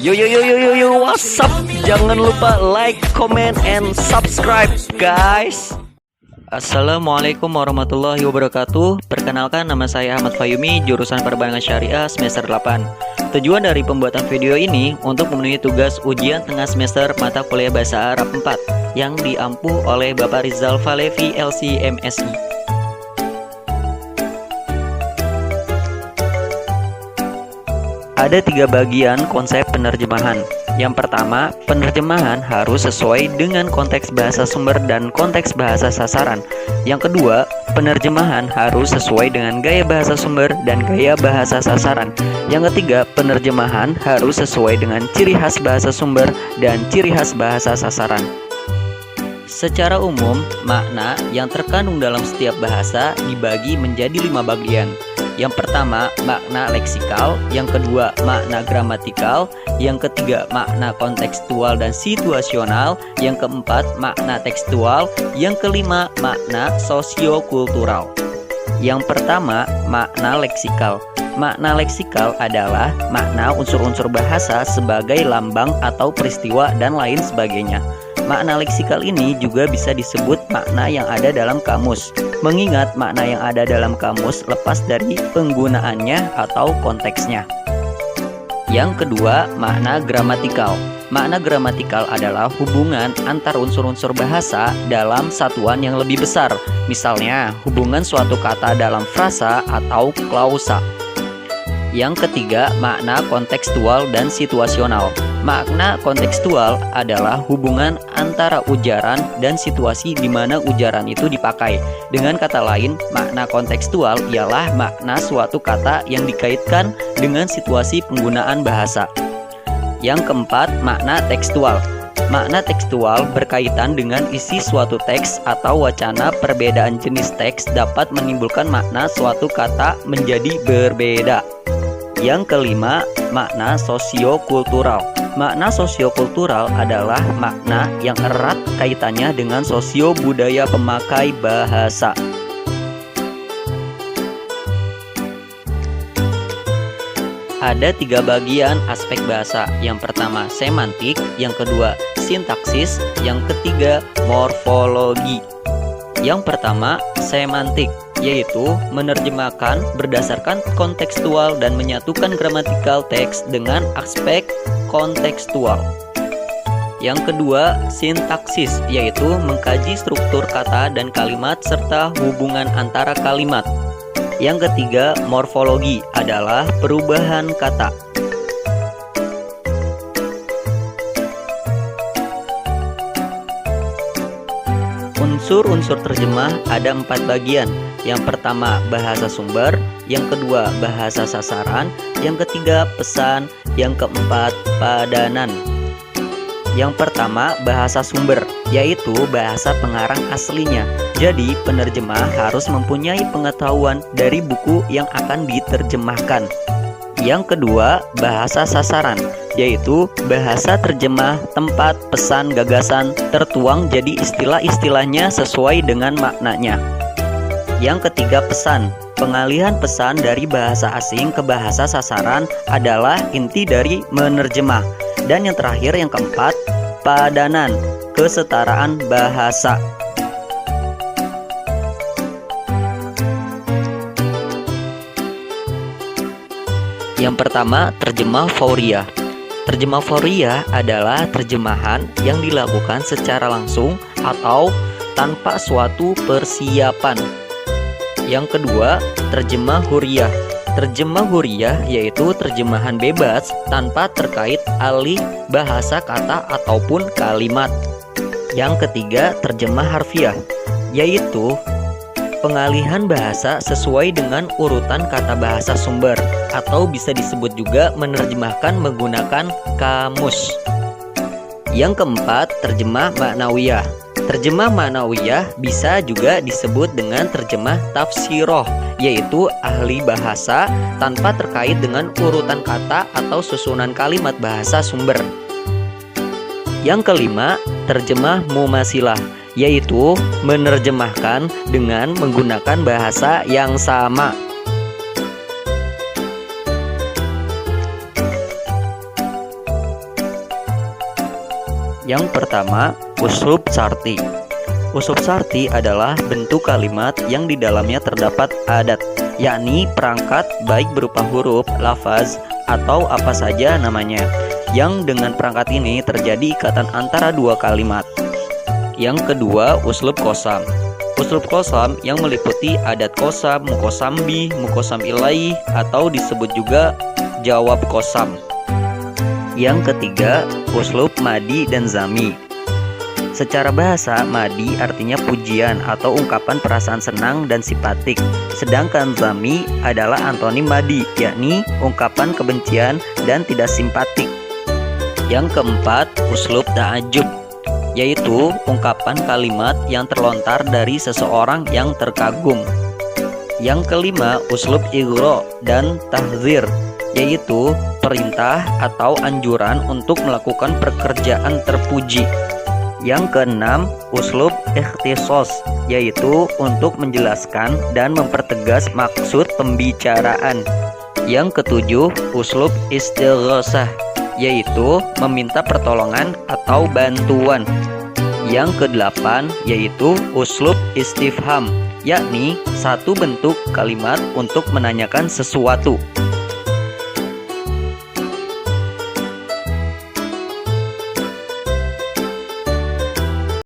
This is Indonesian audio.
Yo yo yo yo yo yo, what's up? Jangan lupa like, comment, and subscribe, guys. Assalamualaikum warahmatullahi wabarakatuh. Perkenalkan, nama saya Ahmad Fayumi, jurusan Perbankan Syariah semester 8. Tujuan dari pembuatan video ini untuk memenuhi tugas ujian tengah semester mata kuliah Bahasa Arab 4 yang diampu oleh Bapak Rizal Falevi LC MSI. Ada 3 bagian konsep penerjemahan. Yang pertama, penerjemahan harus sesuai dengan konteks bahasa sumber dan konteks bahasa sasaran. Yang kedua, penerjemahan harus sesuai dengan gaya bahasa sumber dan gaya bahasa sasaran. Yang ketiga, penerjemahan harus sesuai dengan ciri khas bahasa sumber dan ciri khas bahasa sasaran. Secara umum, makna yang terkandung dalam setiap bahasa dibagi menjadi 5 bagian. Yang pertama, makna leksikal. Yang kedua, makna gramatikal. Yang ketiga, makna kontekstual dan situasional. Yang keempat, makna tekstual. Yang kelima, makna sosiokultural. Yang pertama, makna leksikal. Makna leksikal adalah makna unsur-unsur bahasa sebagai lambang atau peristiwa dan lain sebagainya. Makna leksikal ini juga bisa disebut makna yang ada dalam kamus, mengingat makna yang ada dalam kamus lepas dari penggunaannya atau konteksnya. Yang kedua, makna gramatikal. Makna gramatikal adalah hubungan antar unsur-unsur bahasa dalam satuan yang lebih besar. Misalnya, hubungan suatu kata dalam frasa atau klausa. Yang ketiga, makna kontekstual dan situasional. Makna kontekstual adalah hubungan antara ujaran dan situasi di mana ujaran itu dipakai. Dengan kata lain, makna kontekstual ialah makna suatu kata yang dikaitkan dengan situasi penggunaan bahasa. Yang keempat, makna tekstual. Makna tekstual berkaitan dengan isi suatu teks atau wacana. Perbedaan jenis teks dapat menimbulkan makna suatu kata menjadi berbeda. Yang kelima, makna sosiokultural. Makna sosiokultural adalah makna yang erat kaitannya dengan sosio budaya pemakai bahasa. Ada 3 bagian aspek bahasa. Yang pertama, semantik. Yang kedua, sintaksis. Yang ketiga, morfologi. Yang pertama, semantik, yaitu menerjemahkan berdasarkan kontekstual dan menyatukan gramatikal teks dengan aspek kontekstual. Yang kedua, sintaksis, yaitu mengkaji struktur kata dan kalimat serta hubungan antara kalimat. Yang ketiga, morfologi, adalah perubahan kata. Unsur-unsur terjemah ada 4 bagian. Yang pertama, bahasa sumber. Yang kedua, bahasa sasaran. Yang ketiga, pesan. Yang keempat, padanan. Yang pertama, bahasa sumber, yaitu bahasa pengarang aslinya. Jadi, penerjemah harus mempunyai pengetahuan dari buku yang akan diterjemahkan. Yang kedua, bahasa sasaran, yaitu bahasa terjemah tempat pesan gagasan tertuang jadi istilah-istilahnya sesuai dengan maknanya. Yang ketiga, pesan. Pengalihan pesan dari bahasa asing ke bahasa sasaran adalah inti dari menerjemah. Dan yang terakhir, yang keempat, padanan, kesetaraan bahasa. Yang pertama, terjemah fauriyah. Terjemah fauriyah adalah terjemahan yang dilakukan secara langsung atau tanpa suatu persiapan. Yang kedua, terjemah huriyah. Terjemah huriyah yaitu terjemahan bebas tanpa terkait alih bahasa kata ataupun kalimat. Yang ketiga, terjemah harfiah, yaitu pengalihan bahasa sesuai dengan urutan kata bahasa sumber, atau bisa disebut juga menerjemahkan menggunakan kamus. Yang keempat, terjemah ma'nawiyah. Terjemah ma'nawiyah bisa juga disebut dengan terjemah tafsiroh, yaitu ahli bahasa tanpa terkait dengan urutan kata atau susunan kalimat bahasa sumber. Yang kelima, terjemah mumasilah, yaitu menerjemahkan dengan menggunakan bahasa yang sama. Yang pertama, uslub syarti. Uslub syarti adalah bentuk kalimat yang di dalamnya terdapat adat, yakni perangkat baik berupa huruf, lafaz, atau apa saja namanya, yang dengan perangkat ini terjadi ikatan antara dua kalimat. Yang kedua, uslub qasam. Uslub qasam yang meliputi adat qasam, muqassam bih, muqassam ilaih, atau disebut juga jawab qasam. Yang ketiga, uslub madi dan zami. Secara bahasa, madi artinya pujian atau ungkapan perasaan senang dan simpatik. Sedangkan zami adalah antonim madi, yakni ungkapan kebencian dan tidak simpatik. Yang keempat, uslub ta'ajub, yaitu ungkapan kalimat yang terlontar dari seseorang yang terkagum. Yang kelima, uslub ighra dan tahdzir, yaitu perintah atau anjuran untuk melakukan pekerjaan terpuji. Yang keenam, uslub ikhtisos, yaitu untuk menjelaskan dan mempertegas maksud pembicaraan. Yang ketujuh, uslub istighosah, yaitu meminta pertolongan atau bantuan. Yang kedelapan, yaitu uslub istifham, yakni satu bentuk kalimat untuk menanyakan sesuatu.